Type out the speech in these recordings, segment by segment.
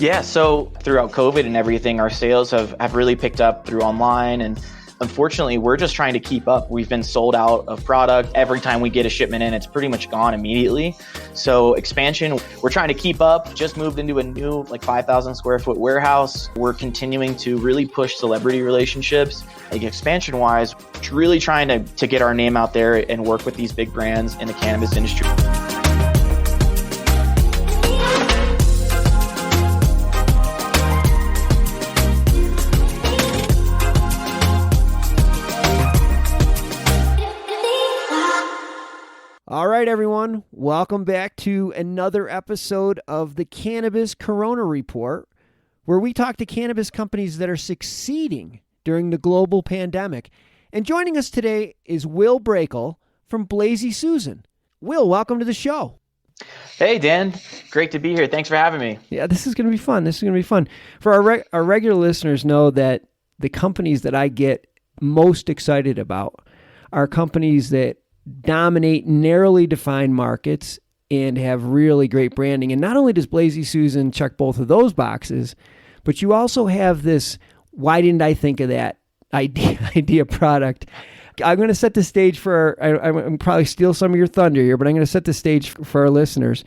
Yeah, so throughout COVID and everything, our sales have really picked up through online. And unfortunately, we're just trying to keep up. We've been sold out of product. Every time we get a shipment in, it's pretty much gone immediately. So expansion, we're trying to keep up. Just moved into a new 5,000 square foot warehouse. We're continuing to really push celebrity relationships. Expansion wise, really trying to get our name out there and work with these big brands in the cannabis industry. All right, everyone. Welcome back to another episode of the Cannabis Corona Report, where we talk to cannabis companies that are succeeding during the global pandemic. And joining us today is Will Breakell from Blazy-Susan. Will, welcome to the show. Hey, Dan. Great to be here. Thanks for having me. Yeah, this is going to be fun. For our regular listeners know that the companies that I get most excited about are companies that dominate narrowly defined markets and have really great branding. And not only does Blazy-Susan check both of those boxes, but you also have this, why didn't I think of that idea product? I'm going to set the stage for, I'm probably steal some of your thunder here, but I'm going to set the stage for our listeners.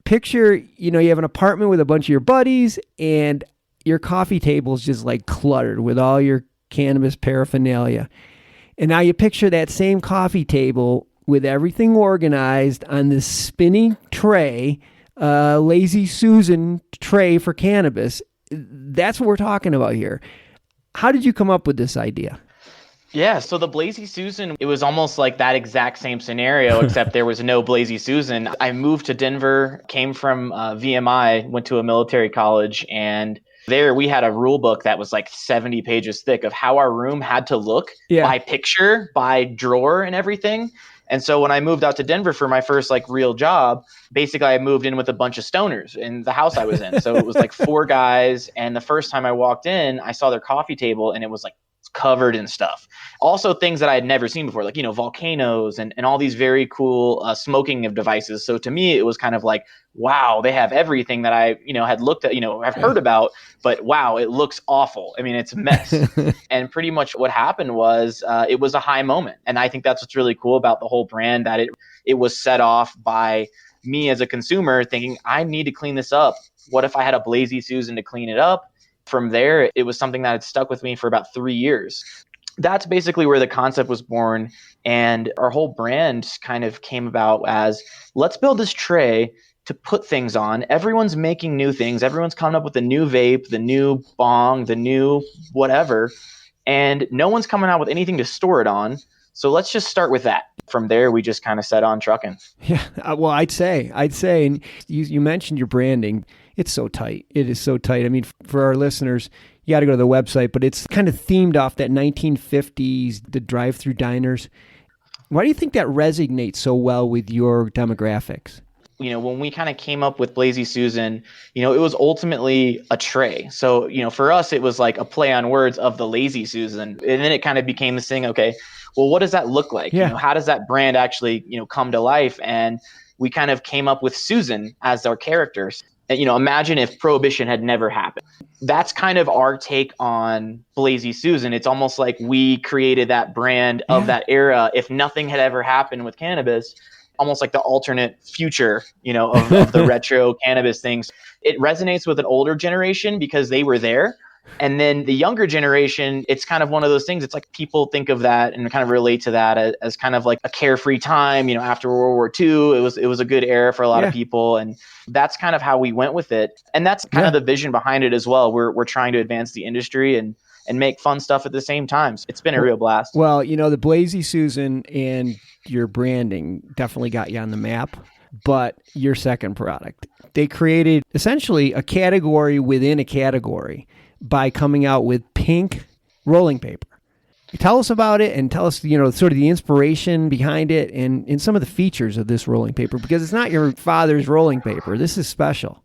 Picture, you have an apartment with a bunch of your buddies and your coffee table is just cluttered with all your cannabis paraphernalia. And now you picture that same coffee table with everything organized on this spinning tray, Lazy Susan tray for cannabis. That's what we're talking about here. How did you come up with this idea? Yeah, so the Blazy-Susan, it was almost like that exact same scenario, except there was no Blazy-Susan. I moved to Denver, came from VMI, went to a military college, and there we had a rule book that was 70 pages thick of how our room had to look by picture, by drawer and everything. And so when I moved out to Denver for my first real job, basically I moved in with a bunch of stoners in the house I was in. So it was 4 guys. And the first time I walked in, I saw their coffee table and it was covered in stuff. Also things that I had never seen before, volcanoes and all these very cool smoking of devices. So to me, it was kind of wow, they have everything that I, had looked at, have heard about, but wow, it looks awful. I mean, it's a mess. And pretty much what happened was it was a high moment. And I think that's what's really cool about the whole brand, that it was set off by me as a consumer thinking, I need to clean this up. What if I had a Blazy-Susan to clean it up? From there, it was something that had stuck with me for about 3 years. That's basically where the concept was born. And our whole brand kind of came about as, let's build this tray to put things on. Everyone's making new things. Everyone's coming up with the new vape, the new bong, the new whatever. And no one's coming out with anything to store it on. So let's just start with that. From there, we just kind of set on trucking. Yeah, well, I'd say, and you mentioned your branding. It's so tight. It is so tight. I mean, for our listeners, you got to go to the website, but it's kind of themed off that 1950s, the drive-through diners. Why do you think that resonates so well with your demographics? When we kind of came up with Blazy-Susan, it was ultimately a tray. So, for us, it was a play on words of the Lazy Susan. And then it kind of became this thing, okay, well, what does that look like? Yeah. How does that brand actually, come to life? And we kind of came up with Susan as our characters. And, imagine if Prohibition had never happened. That's kind of our take on Blazy-Susan. It's almost like we created that brand of that era. If nothing had ever happened with cannabis, almost like the alternate future, of the retro cannabis things. It resonates with an older generation because they were there. And then the younger generation, it's kind of one of those things. It's people think of that and kind of relate to that as kind of a carefree time, after World War II. It was a good era for a lot of people. And that's kind of how we went with it. And that's kind of the vision behind it as well. We're trying to advance the industry and make fun stuff at the same time. It's been a real blast. Well, the Blazy-Susan and your branding definitely got you on the map, but your second product, they created essentially a category within a category by coming out with pink rolling paper. Tell us about it and tell us, sort of the inspiration behind it and some of the features of this rolling paper, because it's not your father's rolling paper. This is special.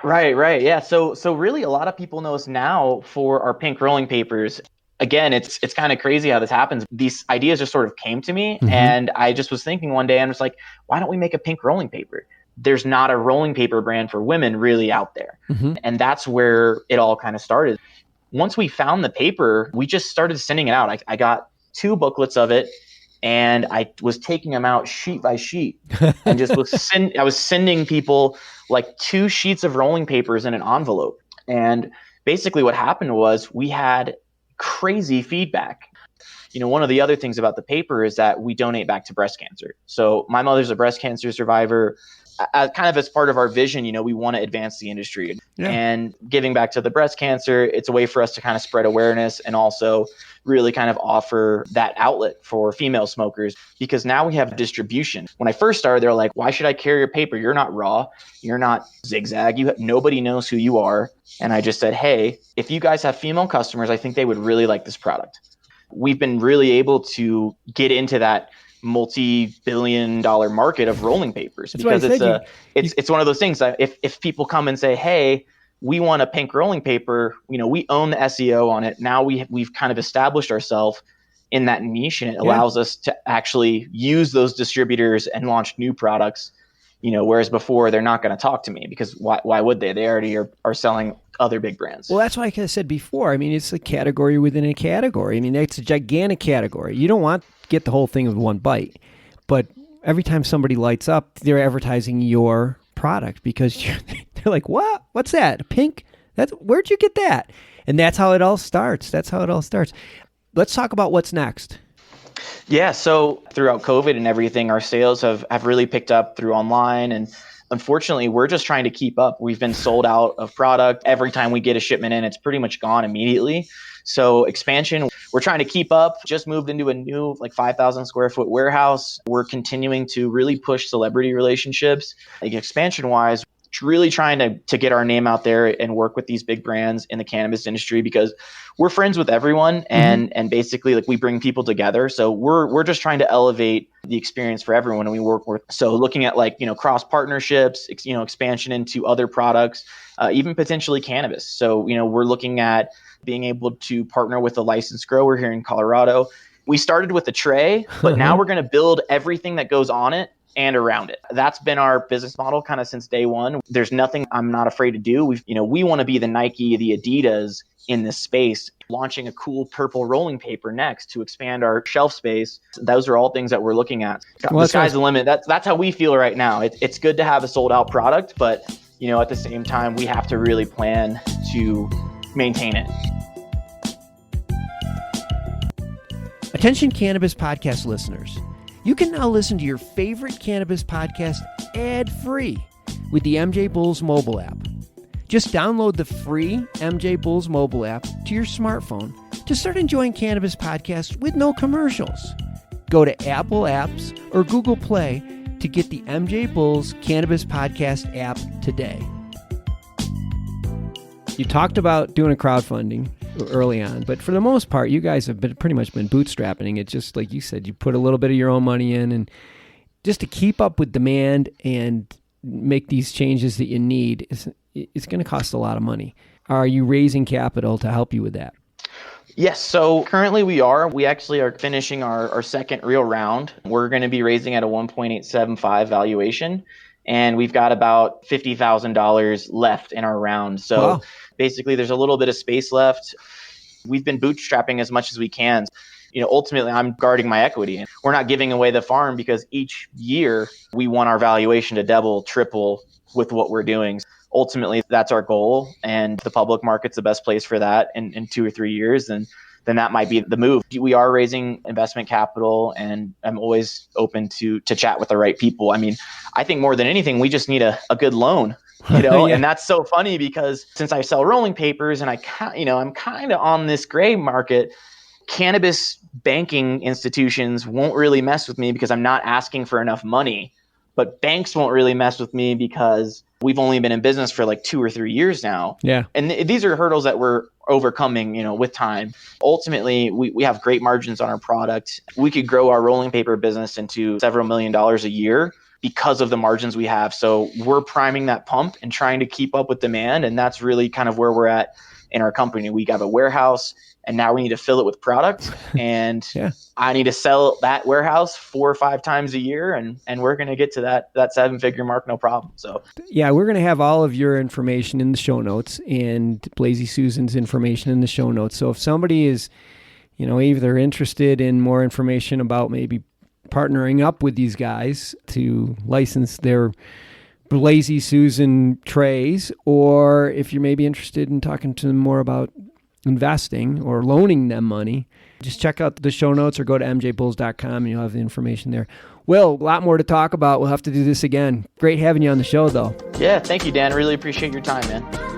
Right. Yeah. So really a lot of people know us now for our pink rolling papers. Again, it's kind of crazy how this happens. These ideas just sort of came to me and I just was thinking one day, I'm just like, why don't we make a pink rolling paper? there's not a rolling paper brand for women really out there. And that's where it all kind of started. Once we found the paper, we just started sending it out. I got 2 booklets of it, and I was taking them out sheet by sheet and just I was sending people like 2 sheets of rolling papers in an envelope. And basically what happened was we had crazy feedback. One of the other things about the paper is that we donate back to breast cancer. So my mother's a breast cancer survivor. Kind of as part of our vision, we want to advance the industry. Yeah. And giving back to the breast cancer, it's a way for us to kind of spread awareness and also really kind of offer that outlet for female smokers, because now we have distribution. When I first started, they're like, why should I carry your paper? You're not Raw. You're not Zigzag. Nobody knows who you are. And I just said, hey, if you guys have female customers, I think they would really like this product. We've been really able to get into that multi-billion-dollar market of rolling papers. That's because it's one of those things that if people come and say, hey, we want a pink rolling paper, we own the SEO on it. Now we've kind of established ourselves in that niche, and it allows us to actually use those distributors and launch new products. Whereas before they're not going to talk to me, because why would they? They already are selling other big brands. Well, that's why I said before. I mean, it's a category within a category. I mean, it's a gigantic category. You don't want to get the whole thing with one bite, but every time somebody lights up, they're advertising your product because they're like, what? What's that? Pink? Where'd you get that? And that's how it all starts. Let's talk about what's next. Yeah, so throughout COVID and everything, our sales have really picked up through online, and unfortunately, we're just trying to keep up. We've been sold out of product. Every time we get a shipment in, it's pretty much gone immediately. So expansion, we're trying to keep up. Just moved into a new 5,000 square foot warehouse. We're continuing to really push celebrity relationships. Expansion-wise, really trying to get our name out there and work with these big brands in the cannabis industry, because we're friends with everyone, and basically we bring people together. So we're just trying to elevate the experience for everyone, and we work with. So looking at cross partnerships, expansion into other products, even potentially cannabis. So we're looking at being able to partner with a licensed grower here in Colorado. We started with a tray, but now we're going to build everything that goes on it and around it. That's been our business model kind of since day one. There's nothing I'm not afraid to do. We want to be the Nike, the Adidas in this space. Launching a cool purple rolling paper next to expand our shelf space. Those are all things that we're looking at. The sky's the limit. That's how we feel right now. It's good to have a sold out product, but at the same time, we have to really plan to maintain it. Attention Cannabis Podcast listeners. You can now listen to your favorite cannabis podcast ad-free with the MJBulls mobile app. Just download the free MJBulls mobile app to your smartphone to start enjoying cannabis podcasts with no commercials. Go to Apple Apps or Google Play to get the MJBulls Cannabis Podcast app today. You talked about doing a crowdfunding early on, but for the most part, you guys have pretty much been bootstrapping it. Just like you said, you put a little bit of your own money in, and just to keep up with demand and make these changes that you need, it's going to cost a lot of money. Are you raising capital to help you with that? Yes. So currently we actually are finishing our second real round. We're going to be raising at a 1.875 valuation, and we've got about $50,000 left in our round. So wow. Basically there's a little bit of space left. We've been bootstrapping as much as we can. Ultimately I'm guarding my equity, and we're not giving away the farm, because each year we want our valuation to double, triple with what we're doing. Ultimately, that's our goal, and the public market's the best place for that in 2 or 3 years, and then that might be the move. We are raising investment capital, and I'm always open to chat with the right people. I mean, I think more than anything, we just need a good loan, yeah. And that's so funny, because since I sell rolling papers and I'm kind of on this gray market, cannabis banking institutions won't really mess with me because I'm not asking for enough money. But banks won't really mess with me because we've only been in business for 2 or 3 years now. Yeah. And these are hurdles that we're overcoming, with time. Ultimately, we have great margins on our product. We could grow our rolling paper business into several $1 million a year because of the margins we have. So we're priming that pump and trying to keep up with demand. And that's really kind of where we're at in our company. We have a warehouse, and now we need to fill it with product. And Yeah. I need to sell that warehouse 4 or 5 times a year, and we're going to get to that 7-figure mark, no problem. So yeah, we're going to have all of your information in the show notes, and Blazy-Susan's information in the show notes. So if somebody is, either interested in more information about maybe partnering up with these guys to license their Blazy-Susan trays, or if you're maybe interested in talking to them more about investing or loaning them money, just check out the show notes or go to mjbulls.com and you'll have the information there. Will, a lot more to talk about. We'll have to do this again. Great having you on the show, though. Yeah, thank you, Dan. Really appreciate your time, man.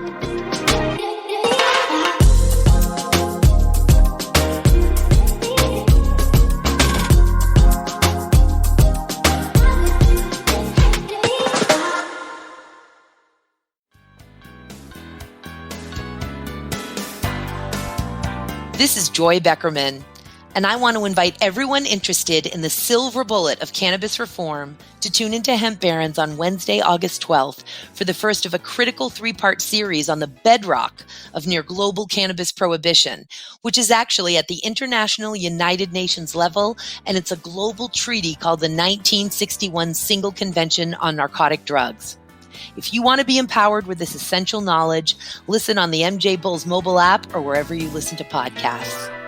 This is Joy Beckerman, and I want to invite everyone interested in the silver bullet of cannabis reform to tune into Hemp Barons on Wednesday, August 12th for the first of a critical 3-part series on the bedrock of near global cannabis prohibition, which is actually at the International United Nations level, and it's a global treaty called the 1961 Single Convention on Narcotic Drugs. If you want to be empowered with this essential knowledge, listen on the MJ Bulls mobile app or wherever you listen to podcasts.